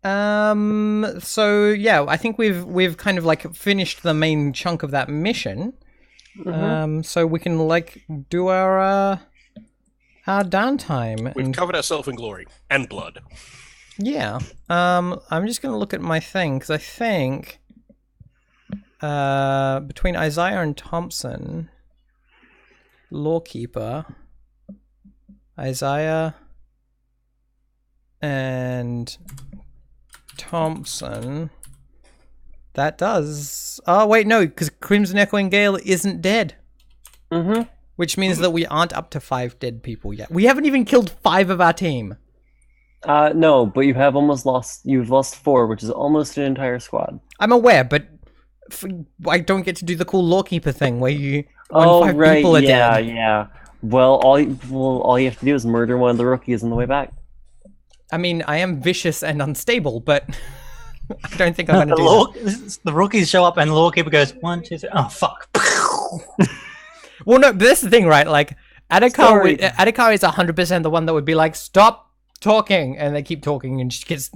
So yeah, I think we've kind of like finished the main chunk of that mission. So we can like do our downtime. We've covered ourselves in glory and blood. Yeah. I'm just gonna look at my thing because I think between Isaiah and Thompson, Lawkeeper, Isaiah and Thompson. That does. Oh wait, no, because Crimson Echoing Gale isn't dead. Which means that we aren't up to 5 dead people yet. We haven't even killed 5 of our team. No, but you have almost lost. You've lost 4, which is almost an entire squad. I'm aware, but I don't get to do the cool Lawkeeper thing where you. Oh, 5 right. people are Yeah, dead. yeah. Well, all you have to do is murder one of the rookies on the way back. I mean, I am vicious and unstable, but I don't think I'm going to do that. The rookies show up and the Lawkeeper goes, 1, 2, 3. Oh, fuck. Well, no, but that's the thing, right? Like, Adhikar is 100% the one that would be like, stop talking, and they keep talking and just gets,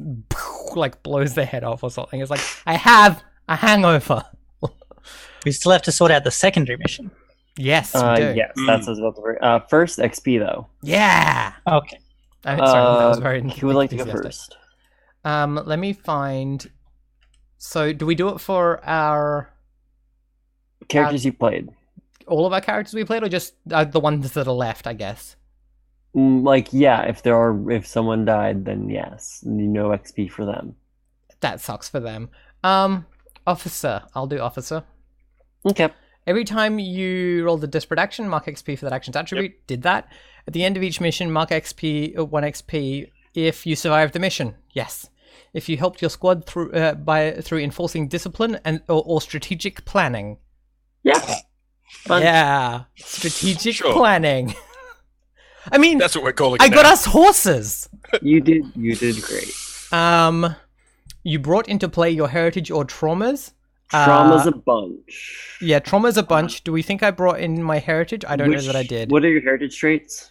like, blows their head off or something. It's like, I have a hangover. We still have to sort out the secondary mission. Yes, we do. Yes, that's what I was about to bring. First, XP, though. Yeah! Okay. Sorry, that was very who would like to go first? Let me find... So, do we do it for our... Characters you played. All of our characters we played, or just the ones that are left, I guess? Like, yeah, if someone died, then yes, no XP for them. That sucks for them. Officer. I'll do officer. Okay. Every time you roll the desperate action, mark XP for that action's attribute. Yep. Did that. At the end of each mission, mark XP 1 XP if you survived the mission. Yes. If you helped your squad through enforcing discipline or strategic planning. Yeah. Fun. Yeah. Strategic planning. I mean, that's what we're calling. I got us horses. You did great. You brought into play your heritage or traumas. Trauma's a bunch. Yeah, trauma's a bunch. Do we think I brought in my heritage? I don't know that I did. What are your heritage traits?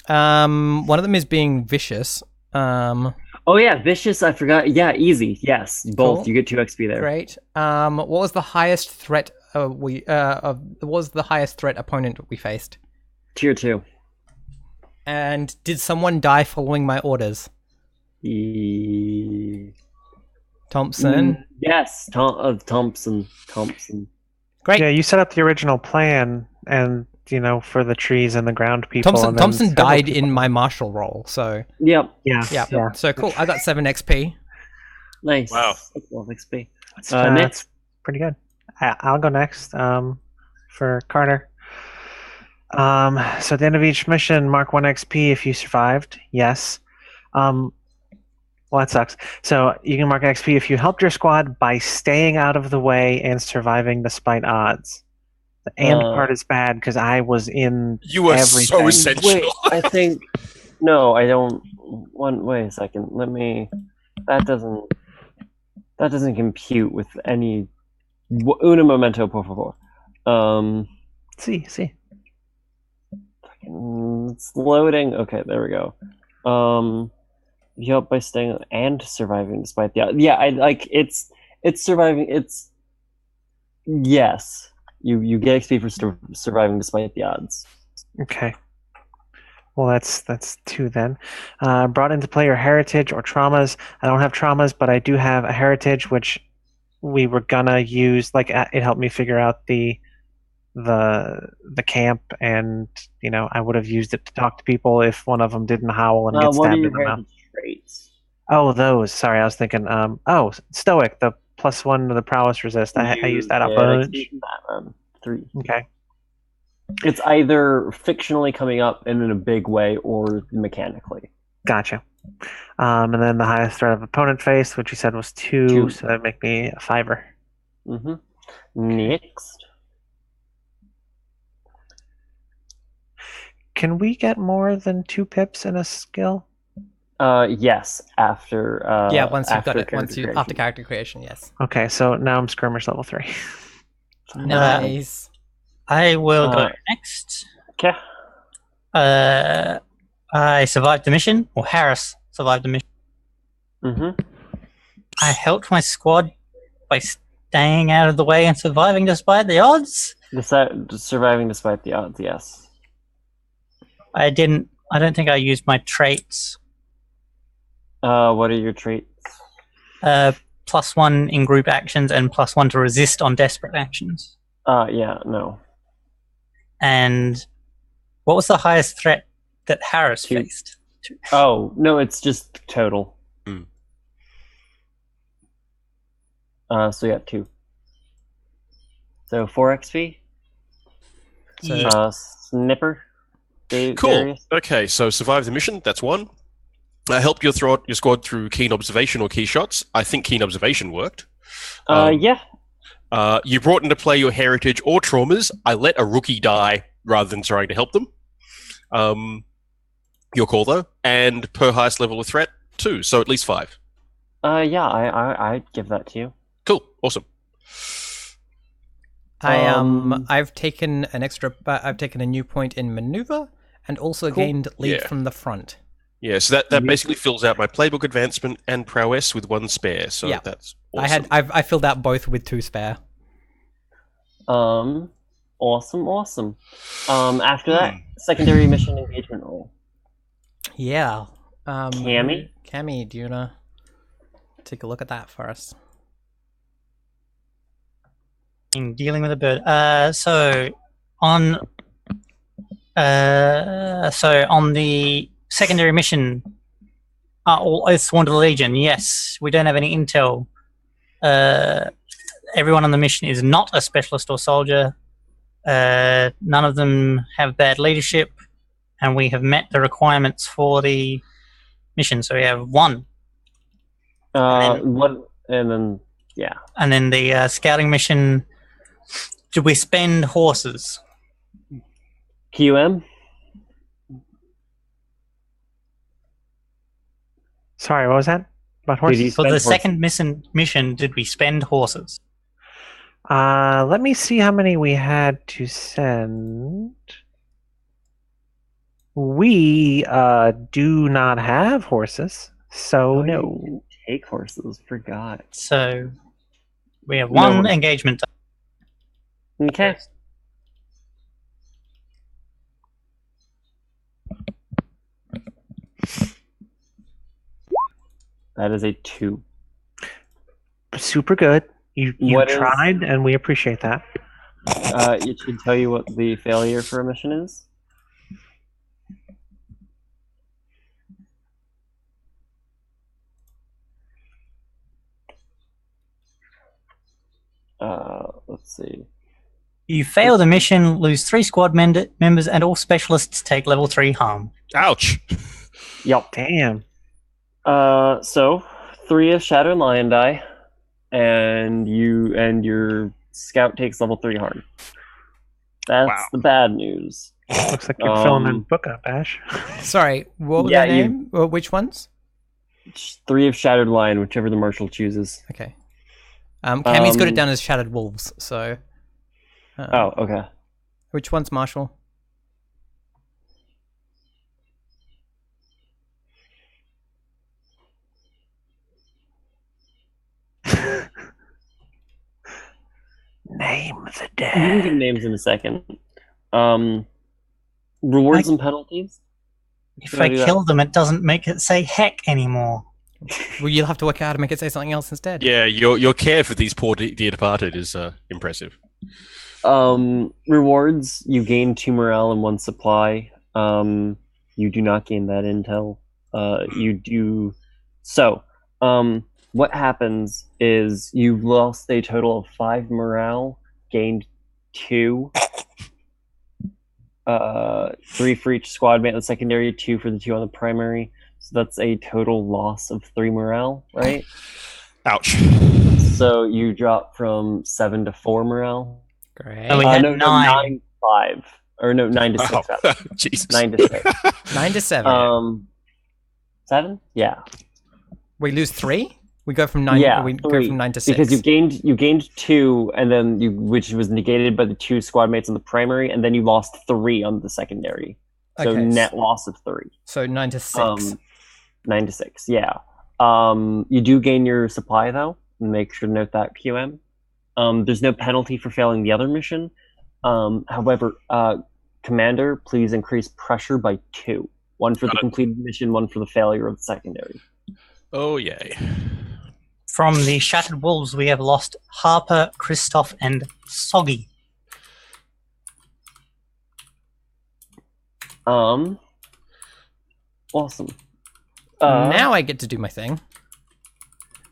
One of them is being vicious. Oh yeah, vicious. I forgot. Yeah, easy. Yes, both. Cool. You get 2 XP there. Great. What was the highest threat what was the highest threat opponent we faced? Tier 2. And did someone die following my orders? Thompson? Yes, Thompson. Great. Yeah, you set up the original plan, and for the trees and the ground people. Thompson died in my martial role, so. Yep. Yeah. So cool. I got 7 XP. Nice. Wow. 12 XP. That's pretty good. I'll go next. For Carter. So at the end of each mission, mark 1 XP if you survived. Yes. Well, that sucks. So you can mark XP if you helped your squad by staying out of the way and surviving despite odds. The and part is bad because I was in. You were everything. so essential. Wait, I think. No, I don't. Wait a second. Let me. That doesn't compute with any. Uno momento, por favor. See. It's loading. Okay, there we go. You help by staying and surviving despite the odds. Yeah, I like it's surviving. It's yes. You get XP for surviving despite the odds. Okay. Well, that's 2 then. Brought into play your heritage or traumas. I don't have traumas, but I do have a heritage, which we were gonna use. Like it helped me figure out the camp, and I would have used it to talk to people if one of them didn't howl and get stabbed in the mouth. Traits? Oh, those. Sorry, I was thinking. Stoic, the +1 to the prowess resist. I used that a bunch. 3. Okay. It's either fictionally coming up and in a big way or mechanically. Gotcha. And then the highest threat of opponent faced, which you said was 2, so that'd make me a 5er. Next. Can we get more than 2 pips in a skill? Yes, after once you've got it, after character creation, yes. Okay, so now I'm skirmish level 3. Nice. I will go next. Okay. I survived the mission, or Harris survived the mission. I helped my squad by staying out of the way and surviving despite the odds. Surviving despite the odds, yes. I don't think I used my traits. What are your traits? +1 in group actions and +1 to resist on desperate actions. Yeah, no. And what was the highest threat that Harris 2. faced? Oh, no, it's just total. Mm. So yeah, 2. So 4 XP. So Snipper. Cool. Darius? Okay, so survive the mission. That's 1. Help your squad through keen observation or key shots. I think keen observation worked. Yeah. You brought into play your heritage or traumas. I let a rookie die rather than trying to help them. Your call though, and per highest level of threat 2, so at least 5. Yeah, I'd give that to you. Cool, awesome. I've taken I've taken a new point in maneuver and also gained lead Yeah. from the front. Yeah, so that basically fills out my playbook advancement and prowess with 1 spare. So Yeah. that's awesome. I filled out both with 2 spare. Awesome. After that, secondary mission engagement role. Yeah. Cammy? Cammy, do you wanna take a look at that for us? In dealing with a bird. So on the secondary mission, are all oaths sworn to the Legion? Yes. We don't have any intel. Everyone on the mission is not a specialist or soldier. None of them have bad leadership, and we have met the requirements for the mission. So we have 1. And then the scouting mission. Did we spend horses? QM. Sorry, what was that? About horses? you For spend the horses? second mission, did we spend horses? Let me see how many we had to send. We do not have horses, so no. You can take horses. Forgot. So we have No 1 horses. engagement. Okay. That is a 2. Super good. You What is- tried, and we appreciate that. It should tell you what the failure for a mission is. Let's see. You fail the mission, lose 3 squad members, and all specialists take level 3 harm. Ouch. Yep. Damn. So 3 of Shattered Lion die, and your scout takes level 3 harm. That's Wow. the bad news. Looks like you're filling that book up, Ash. Sorry, what was Yeah, their name? Which ones? 3 of Shattered Lion, whichever the marshal chooses. Okay. Cammy's got it down as Shattered Wolves, so... Oh, okay. Which one's Marshall? Name the You can dead. give names in a second. Rewards and penalties? If Should I I do that? kill them, it doesn't make it say heck anymore. Well, you'll have to work out how to make it say something else instead. Yeah, your care for these poor dear departed is impressive. Rewards, you gain 2 morale and 1 supply. You do not gain that intel. You do... So, what happens is you've lost a total of 5 morale, gained 2. 3 for each squad mate on the secondary, 2 for the 2 on the primary. So that's a total loss of 3 morale, right? Ouch. So you drop from 7 to 4 morale. Great. Oh, we had no, 9. 9 5. Or no, 9 to 6. Wow. rather. Jesus. 9 to 6. 9 to 7. 7? Yeah. We lose 3? We go from 9 Yeah, we go 3. from 9 to 6. Because you gained 2, and then which was negated by the 2 squad mates on the primary, and then you lost 3 on the secondary. So Okay, net loss of 3. So 9 to 6. 9 to 6, yeah. You do gain your supply though. Make sure to note that, QM. There's no penalty for failing the other mission. However, Commander, please increase pressure by 2. One for the completed mission, one for the failure of the secondary. Oh, yay. From the Shattered Wolves, we have lost Harper, Christoph, and Soggy. Awesome. Now I get to do my thing.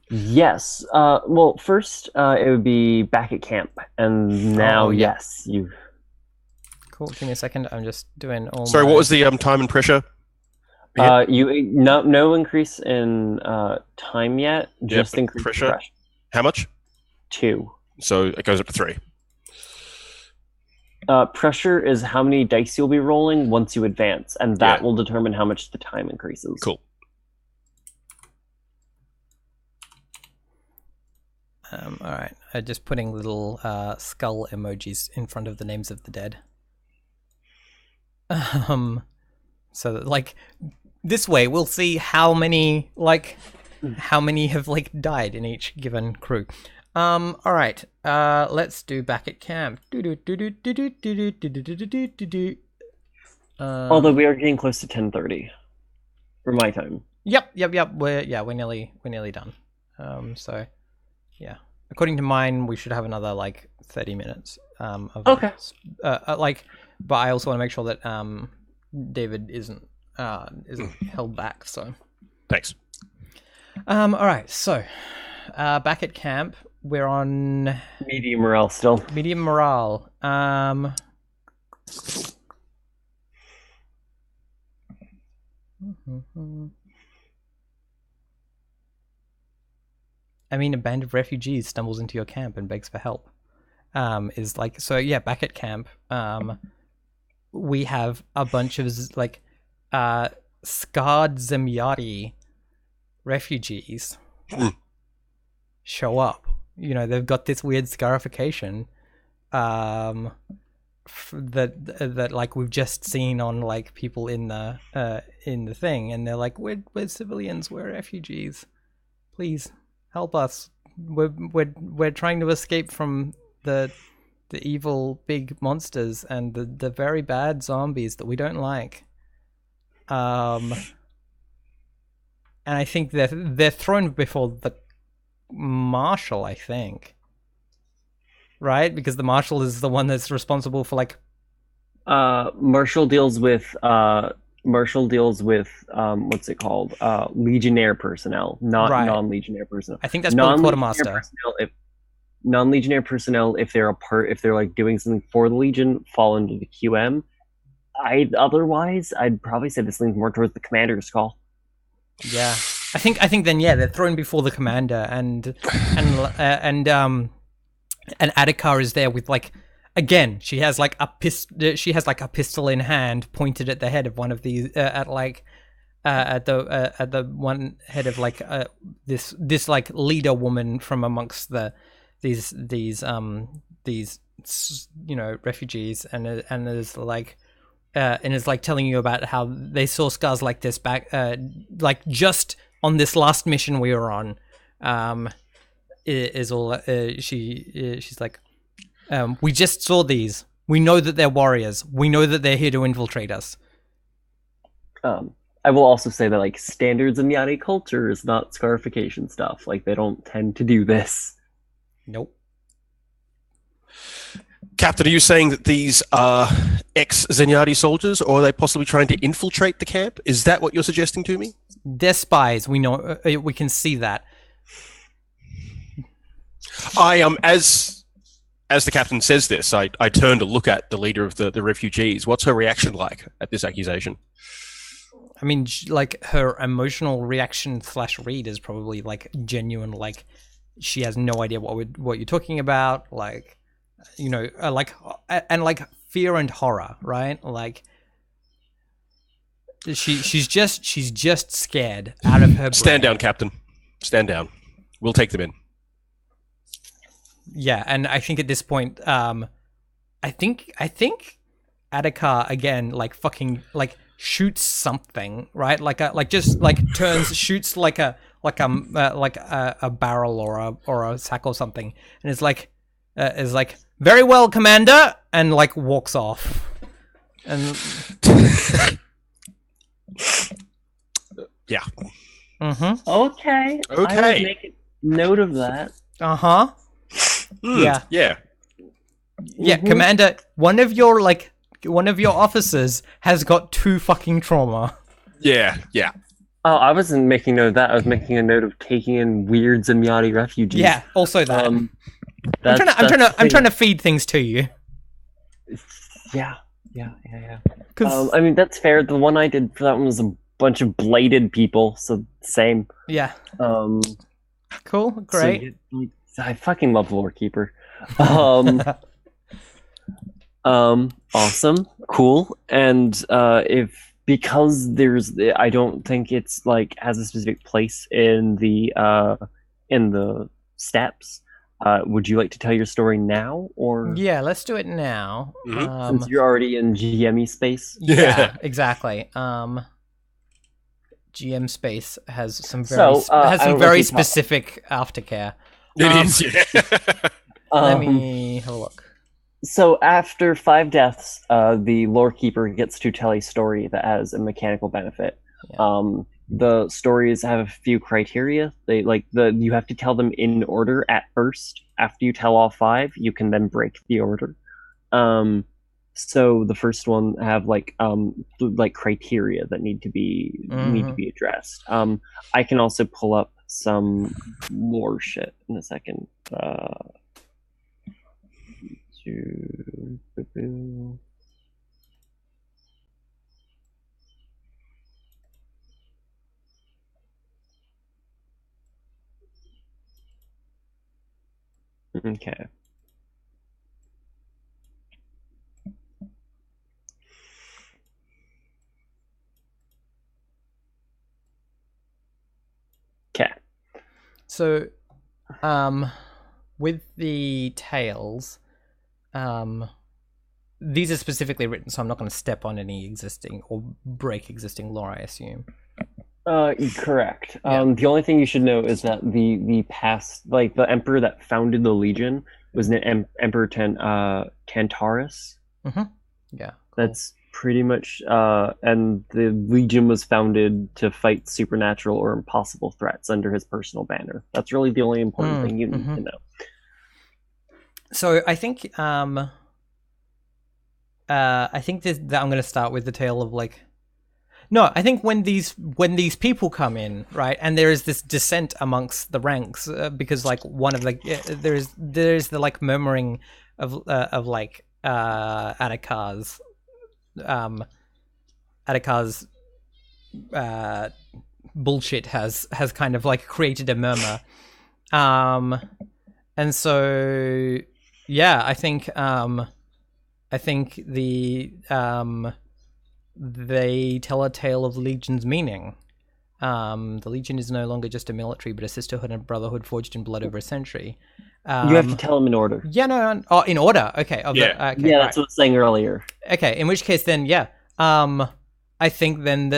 Yes. Well, first, it would be back at camp, and now, yes, you. Cool. Give me a second. I'm just doing all. Sorry, what was the time and pressure? No increase in time yet. Just increase pressure. How much? 2. So it goes up to 3. Pressure is how many dice you'll be rolling once you advance, and that will determine how much the time increases. Cool. All right. I'm just putting little skull emojis in front of the names of the dead. So that, like, this way we'll see how many have like died in each given crew. All right. Let's do back at camp. Although we are getting close to 10:30 for my time. Yep. We're nearly done. So yeah, according to mine, we should have another like 30 minutes. Okay. But I also want to make sure that David isn't held back. So thanks. All right. So back at camp, we're on medium morale still. Medium morale. I mean, a band of refugees stumbles into your camp and begs for help. Is like, so yeah, back at camp, we have a bunch of like scarred Zemyari refugees show up. You know, they've got this weird scarification that like we've just seen on like people in the thing, and they're like, we're civilians, we're refugees, please help us. We're trying to escape from the evil big monsters and the very bad zombies that we don't like. And I think they're thrown before the marshal, I think. Right? Because the marshal is the one that's responsible for like Marshal deals with what's it called? Legionnaire personnel, not non-legionnaire personnel. I think that's probably quartermaster. Non-legionnaire personnel, if they're like doing something for the Legion, fall into the QM. I'd probably say this leans more towards the commander's call. Yeah, I think then they're thrown before the commander, and Adhikar is there with like, again, she has like a pistol in hand pointed at the head of one of these at the one head of like this like leader woman from amongst these refugees, and is like and is like telling you about how they saw scars like this back like just on this last mission we were on. She's like, we just saw these. We know that they're warriors. We know that they're here to infiltrate us. I will also say that like standards in Yari culture is not scarification stuff. Like they don't tend to do this. Nope. Captain, are you saying that these are ex-Zenyati soldiers, or are they possibly trying to infiltrate the camp? Is that what you're suggesting to me? They're spies. We know. We can see that. I as the captain says this, I turn to look at the leader of the refugees. What's her reaction like at this accusation? I mean, like her emotional reaction / read is probably like genuine. Like she has no idea what you're talking about. Like, you know, like fear and horror, right? Like she's just scared out of her brain. Stand down, Captain. Stand down. We'll take them in. Yeah, and I think at this point, I think Adhikar again, like fucking like shoots something, right? Shoots like a a barrel or a sack or something, and is like, very well, Commander, and like walks off. And Yeah. mm-hmm. Okay. I will Okay. make a note of that. Uh-huh. Yeah. Yeah. Yeah, Mhm. Commander, one of your officers has got 2 fucking trauma. Yeah. Yeah. Oh, I wasn't making note of that. I was making a note of taking in weird Zemyati refugees. Yeah, also that. Um, I'm that's trying to feed things to you. Yeah. 'Cause- I mean, that's fair. The one I did for that one was a bunch of bladed people, so same. yeah, Um, cool, so great. I fucking love Lorekeeper. Awesome, cool, and because I don't think it's like has a specific place in the steps. Would you like to tell your story now, or Yeah, let's do it now. Mhm. since you're already in GME space? Yeah, exactly. GM space has some So, I don't know if you specific aftercare. It is. Yeah. Let me have a look. So after 5 deaths, the Lorekeeper gets to tell a story that has a mechanical benefit. Yeah. The stories have a few criteria. You have to tell them in order at first. After you tell all 5, you can then break the order. So the first one have like criteria that need to be addressed. I can also pull up some more shit in a second. Okay. Okay. So, with the tales, these are specifically written, so I'm not going to step on any existing or break existing lore, I assume. Correct. Yeah. The only thing you should know is that the past, like the emperor that founded the Legion was Emperor Tantarus. Yeah. Cool. That's pretty much, and the Legion was founded to fight supernatural or impossible threats under his personal banner. That's really the only important thing you need to know. So I think that I'm going to start with the tale of like. No, I think when these people come in, right, and there is this dissent amongst the ranks because like one of the there's the like murmuring of like Atticar's bullshit has kind of like created a murmur, and so yeah, I think they tell a tale of the Legion's meaning. The Legion is no longer just a military, but a sisterhood and brotherhood forged in blood over a century. You have to tell them in order. Yeah, no. Oh, in order. Okay. Okay, That's right. what I was saying earlier. Okay. In which case, then, yeah. I think then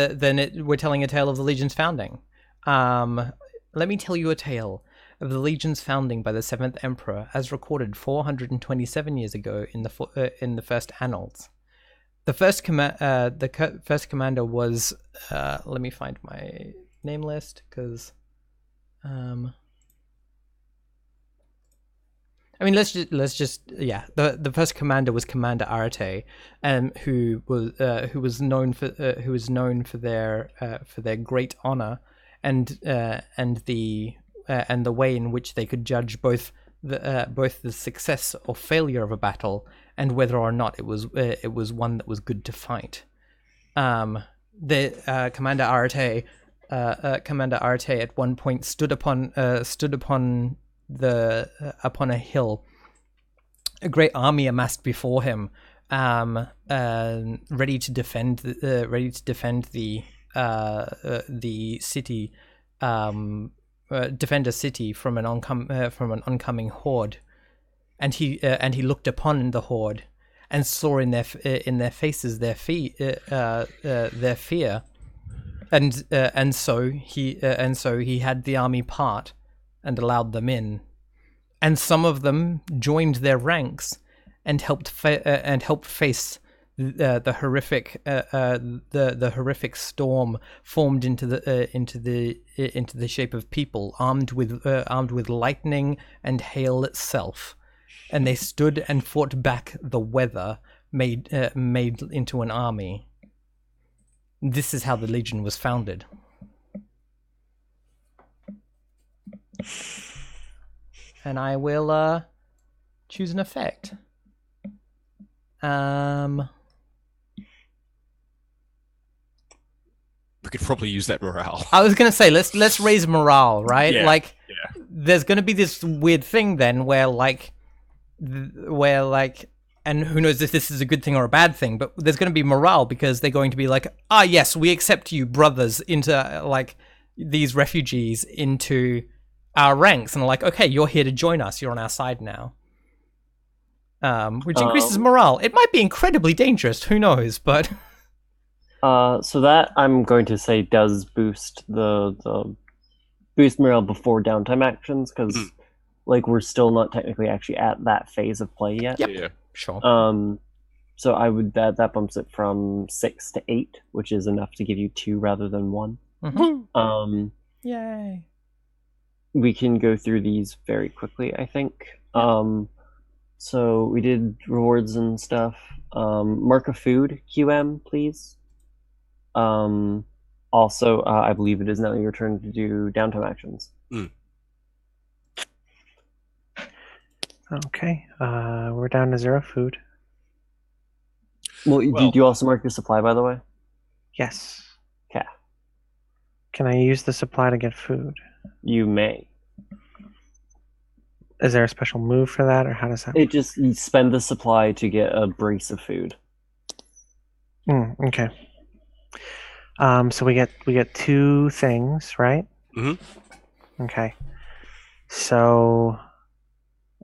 we're telling a tale of the Legion's founding. Let me tell you a tale of the Legion's founding by the 7th Emperor, as recorded 427 years ago in the first annals. The first commander was. Let me find my name list because. I mean, let's just yeah. The first commander was Commander Arate, who was known for their great honor, and the way in which they could judge both the success or failure of a battle and whether or not it was one that was good to fight. The Commander Arate at one point stood upon a hill. A great army amassed before him, ready to defend the city, defend a city from an oncoming horde. And he looked upon the horde, and saw in their faces their fear, and so he had the army part and allowed them in, and some of them joined their ranks and helped face the horrific storm formed into the shape of people armed with lightning and hail itself, and they stood and fought back the weather made into an army. This is how the Legion was founded. And I will choose an effect. We could probably use that morale. I was gonna say let's raise morale, right? Yeah, like, yeah. There's gonna be this weird thing then where and who knows if this is a good thing or a bad thing, but there's going to be morale because they're going to be like, yes, we accept you, brothers, into like these refugees into our ranks, and are like, okay, you're here to join us, you're on our side now. Which increases morale. It might be incredibly dangerous, who knows, but so that I'm going to say does boost the boost morale before downtime actions, because like we're still not technically actually at that phase of play yet. Yep. Yeah. Sure. So I would that bumps it from 6 to 8, which is enough to give you 2 rather than 1. Mm-hmm. Yay. We can go through these very quickly, I think. So we did rewards and stuff. Mark of food, QM, please. Also, I believe it is now your turn to do downtime actions. Okay, we're down to 0 food. Well, did you also mark your supply, by the way? Yes. Okay. Can I use the supply to get food? You may. Is there a special move for that, or how does that? It just you spend the supply to get a brace of food. Okay. So we get 2 things, right? Mm-hmm. Okay. So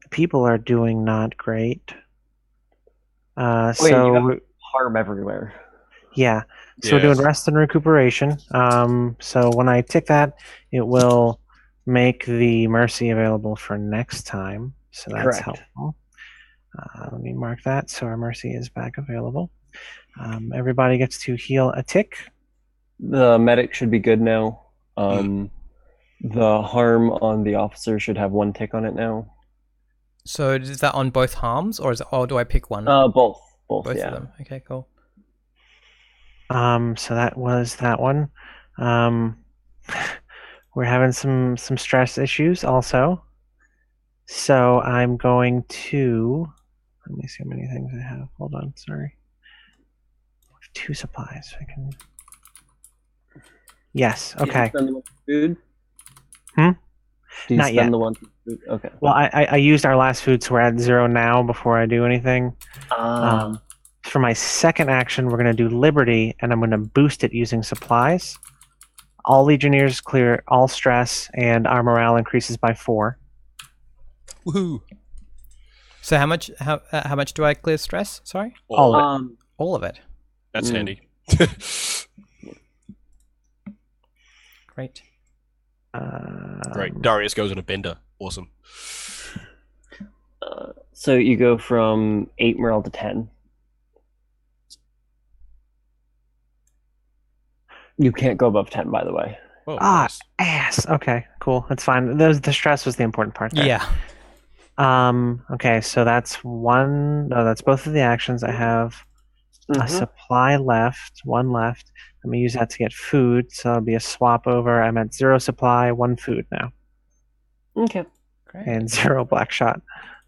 people are doing not great. You have harm everywhere. Yeah. So we're doing rest and recuperation. So when I tick that, it will make the mercy available for next time. So that's helpful. Let me mark that so our mercy is back available. Everybody gets to heal a tick. The medic should be good now. The harm on the officer should have 1 tick on it now. So is that on both harms, or do I pick one? Both Both yeah. of them. Okay, cool. So that was that one. We're having some stress issues also. So I'm going to let me see how many things I have. Hold on, sorry. I have 2 supplies. I can. Yes. Okay. Did you spend the 1 for food? Do you Not spend yet. the 1 for food? Okay. Well, I used our last food, so we're at 0 now before I do anything. For my second action, we're going to do Liberty, and I'm going to boost it using supplies. All Legionnaires clear all stress, and our morale increases by 4. Woohoo! So how much do I clear stress? Sorry? All of it. All of it. That's handy. Great. Great. Darius goes on a bender. Awesome. So you go from 8 morale to 10. You can't go above 10, by the way. Oh, nice. Ass. Okay, cool. That's fine. The stress was the important part there. Yeah. Okay, so that's one. No, that's both of the actions. I have a supply left, 1 left. Let me use that to get food, so it'll be a swap over. I'm at 0 supply, 1 food now. Okay. Great. And 0 black shot.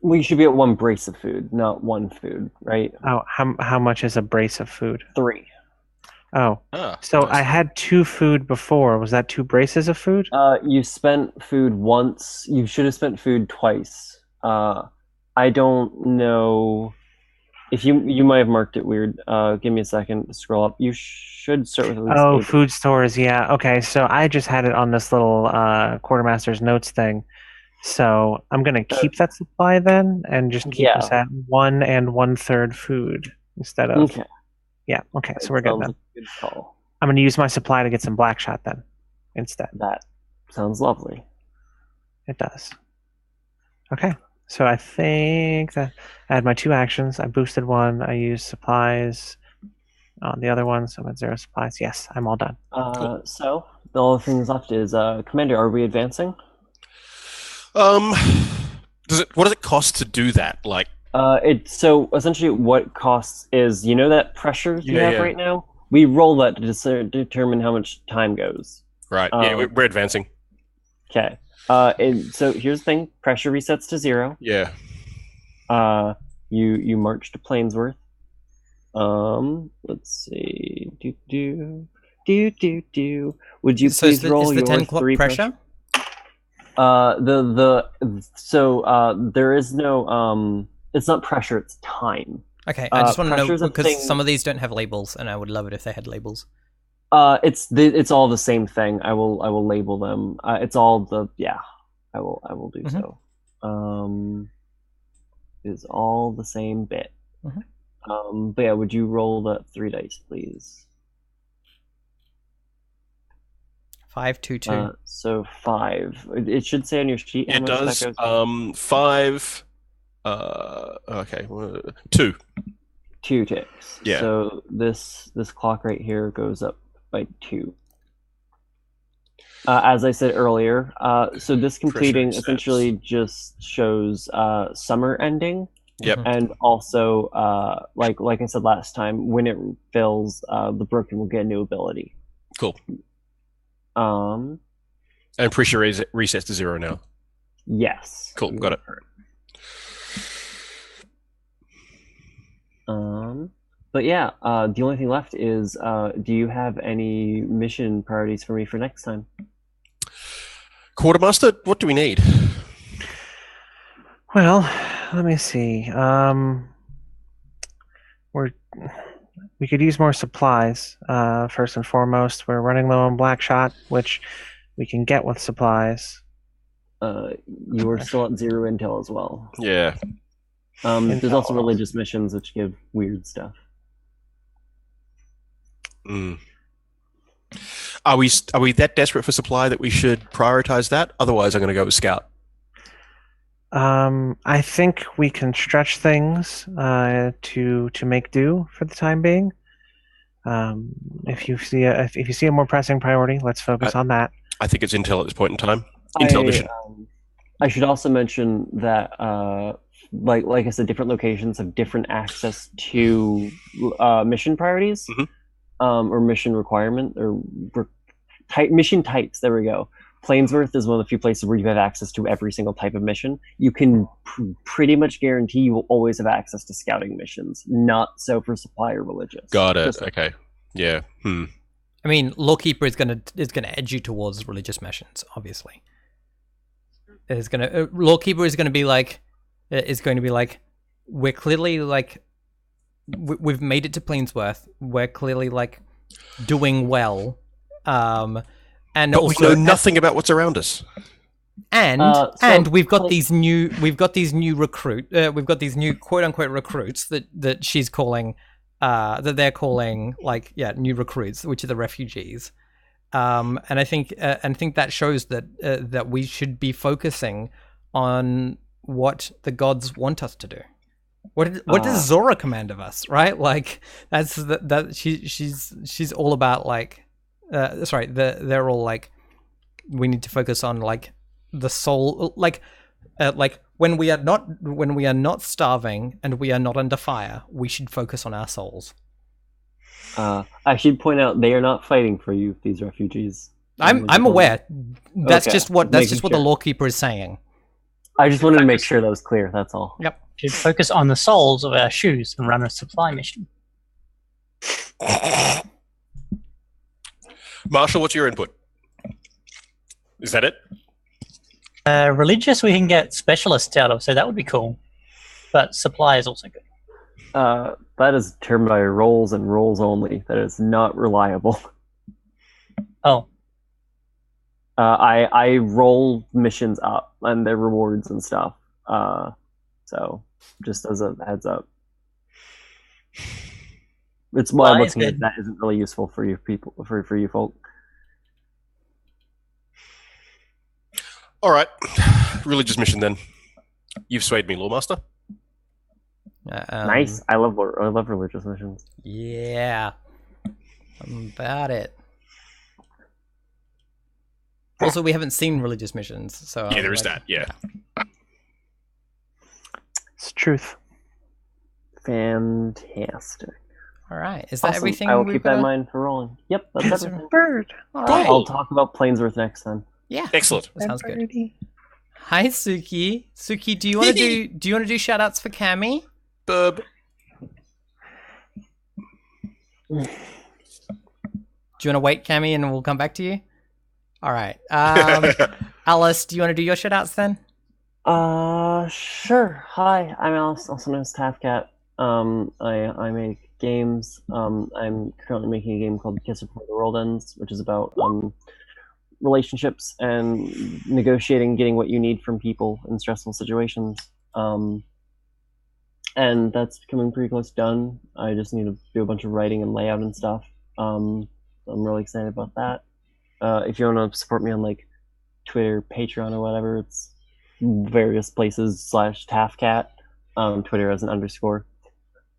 We should be at 1 brace of food, not 1 food, right? Oh, how much is a brace of food? 3. Oh, so nice. I had 2 food before. Was that 2 braces of food? You spent food once. You should have spent food twice. I don't know if you might have marked it weird. Give me a second to scroll up. You should start with at least 8. Food stores. Yeah. Okay. So I just had it on this little quartermaster's notes thing. So I'm gonna keep that supply then, and just keep us at 1 1/3 food instead of. Okay. Yeah. Okay. So we're good then. Good call. I'm going to use my supply to get some black shot then, instead. That sounds lovely. It does. Okay, so I think that I had my 2 actions. I boosted one. I used supplies on the other one, so I'm at 0 supplies. Yes, I'm all done. So the only things left is Commander. Are we advancing? What does it cost to do that? Like, So essentially what costs is, you know, that pressure you Yeah, have yeah. right now? We roll that to determine how much time goes. right? Yeah, we're advancing. Okay. So here's the thing: pressure resets to 0. Yeah. You march to Plainsworth. Let's see. Do. Would you So please roll is the your 10 clock 3 pressure? There is no it's not pressure, it's time. Okay, I just want to know pressure's a because thing- some of these don't have labels, and I would love it if they had labels. It's all the same thing. I will label them. It's all the I will do so. It's all the same bit. But yeah, would you roll the 3 dice, please? 5, 2, 2. So 5. It should say on your sheet how It much does. that goes. 5. Okay. 2. 2 ticks. Yeah. So this clock right here goes up by 2. As I said earlier, so this completing Pressure essentially just shows summer ending. Yep. And also, like I said last time, when it fills, the broken will get a new ability. Cool. Um, And pressure resets to 0 now. yes. Cool. Got it. But yeah, the only thing left is, do you have any mission priorities for me for next time? Quartermaster, what do we need? Well, let me see. We could use more supplies. First and foremost, we're running low on black shot, which we can get with supplies. You are still at 0 intel as well. Yeah. There's also religious missions which give weird stuff. Are we that desperate for supply that we should prioritize that? Otherwise, I'm going to go with Scout. I think we can stretch things to make do for the time being. If you see a more pressing priority, let's focus on that. I think it's Intel at this point in time. Intel mission. I should also mention that, like I said, different locations have different access to mission priorities, or mission requirement, or mission types. There we go. Plainsworth is one of the few places where you have access to every single type of mission. You can pretty much guarantee you will always have access to scouting missions. Not so for supply or religious. Got it. Okay. Yeah. I mean, Lawkeeper is gonna edge you towards religious missions, obviously. Lawkeeper is going to be like, we're clearly like, we've made it to Plainsworth. We're clearly like doing well, and but also we know nothing about what's around us. And we've got these new quote unquote recruits that she's calling, that they're calling new recruits, which are the refugees. And I think that shows that we should be focusing on what the gods want us to do. What does Zora command of us, right? Like she's all about like, they're all like, we need to focus on like the soul, like when we are not starving and we are not under fire, we should focus on our souls. I should point out they are not fighting for you, these refugees. I'm aware. That's Okay, just what making the sure. Lawkeeper is saying. I just wanted to make sure that was clear. That's all. Yep. Should focus on the soles of our shoes and run a supply mission. Marshall, what's your input? Is that it? Religious, we can get specialists out of, so that would be cool. But supply is also good. That is determined by rolls and rolls only. That is not reliable. Oh, I roll missions up and their rewards and stuff. So just as a heads up. It's why I'm Why looking is at it- that isn't really useful for you people, for you folk. All right, religious mission then. You've swayed me, Lawmaster. Nice. I love religious missions. Yeah. I'm about it. Also, we haven't seen religious missions, so Yeah, there is that. Yeah. It's truth. Fantastic. All right. Is that Awesome. everything? I will we've keep that in got? mind for rolling. Yep, that's everything. Bird. All Cool. right. I'll talk about Plainsworth next time. Yeah. Excellent. That sounds good. Birdie. Hi, Suki. Suki, do you want to do shout outs for Cammy? Burb. Do you want to wait, Cammy, and we'll come back to you? All right. Alice, do you want to do your shout outs then? Sure. Hi, I'm Alice, also known as Tafcat. I make games. I'm currently making a game called Kiss Before the World Ends, which is about relationships and negotiating, getting what you need from people in stressful situations. And that's becoming pretty close to done. I just need to do a bunch of writing and layout and stuff. I'm really excited about that. If you want to support me on like Twitter, Patreon, or whatever, it's various places /Tafcat. Twitter as an underscore.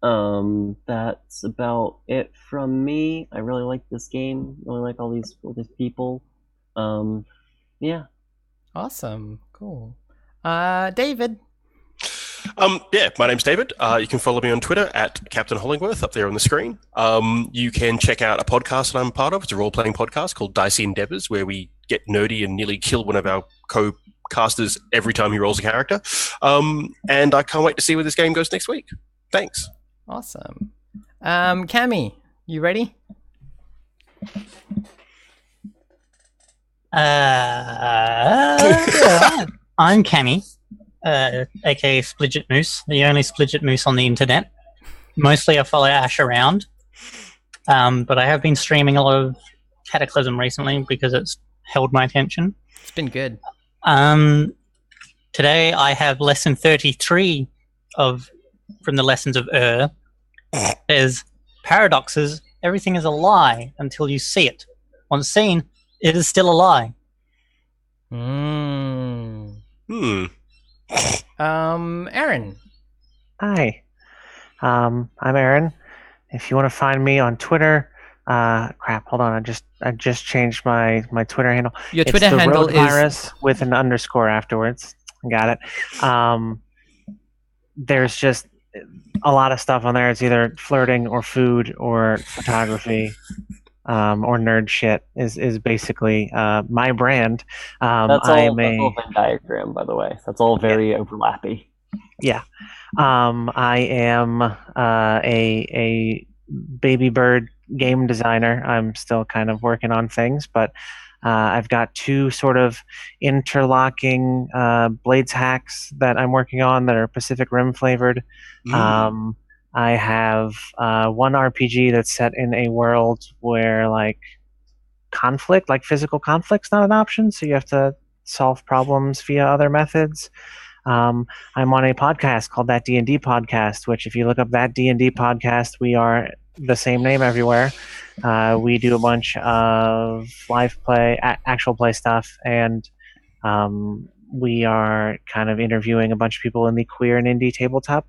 That's about it from me. I really like this game. Really like all these people. Yeah. Awesome. Cool. David. Yeah, my name's David. You can follow me on Twitter at Captain Hollingworth up there on the screen. You can check out a podcast that I'm part of. It's a role-playing podcast called Dicey Endeavors, where we get nerdy and nearly kill one of our co-casters every time he rolls a character. And I can't wait to see where this game goes next week. Thanks. Awesome. Cammy, you ready? I'm Cammy, aka Splidget Moose, the only Splidget Moose on the internet. Mostly I follow Ash around, but I have been streaming a lot of Cataclysm recently because it's held my attention. It's been good. Today I have lesson 33 from the lessons of There's paradoxes. Everything is a lie until you see it. Once seen, it is still a lie. Aaron. Hi. I'm Aaron. If you want to find me on Twitter, hold on. I just changed my Twitter handle. Your Twitter it's the handle Road is Virus with an underscore afterwards. Got it. There's just a lot of stuff on there. It's either flirting or food or photography. Or nerd shit is basically my brand. That's I all Venn diagram, by the way. That's all very overlappy. Yeah. I am a baby bird game designer. I'm still kind of working on things, but I've got two sort of interlocking Blades hacks that I'm working on that are Pacific Rim flavored. I have one RPG that's set in a world where like physical conflict's not an option, so you have to solve problems via other methods. I'm on a podcast called That D&D Podcast, which if you look up That D&D Podcast, we are the same name everywhere. We do a bunch of live play, actual play stuff, and we are kind of interviewing a bunch of people in the queer and indie tabletop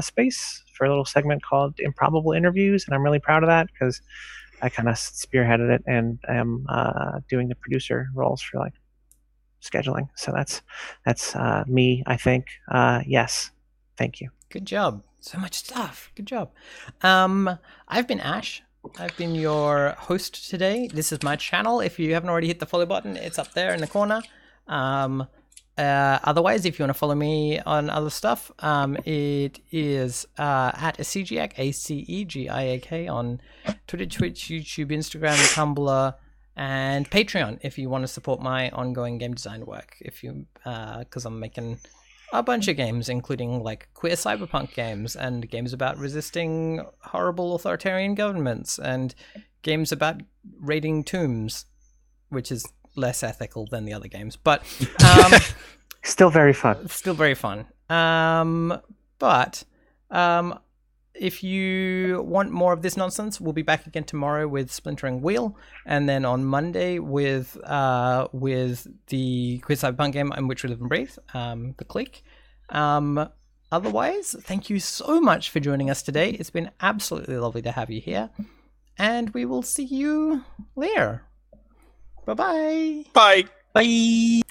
space for a little segment called Improbable Interviews, and I'm really proud of that because I kind of spearheaded it and am doing the producer roles for like scheduling. So that's me, I think. Yes, thank you. Good job. So much stuff. Good job. I've been Ash. I've been your host today. This is my channel. If you haven't already hit the follow button, it's up there in the corner. Otherwise, if you want to follow me on other stuff, it is at Acegiak, ACEGIAK, on Twitter, Twitch, YouTube, Instagram, Tumblr, and Patreon if you want to support my ongoing game design work. Because I'm making a bunch of games, including like queer cyberpunk games and games about resisting horrible authoritarian governments and games about raiding tombs, which is less ethical than the other games, but still very fun. Still very fun. But if you want more of this nonsense, we'll be back again tomorrow with Splintering Wheel, and then on Monday with the Quiz Cyberpunk game in which we live and breathe, the Click. Otherwise, thank you so much for joining us today. It's been absolutely lovely to have you here, and we will see you later. Bye-bye. Bye. Bye.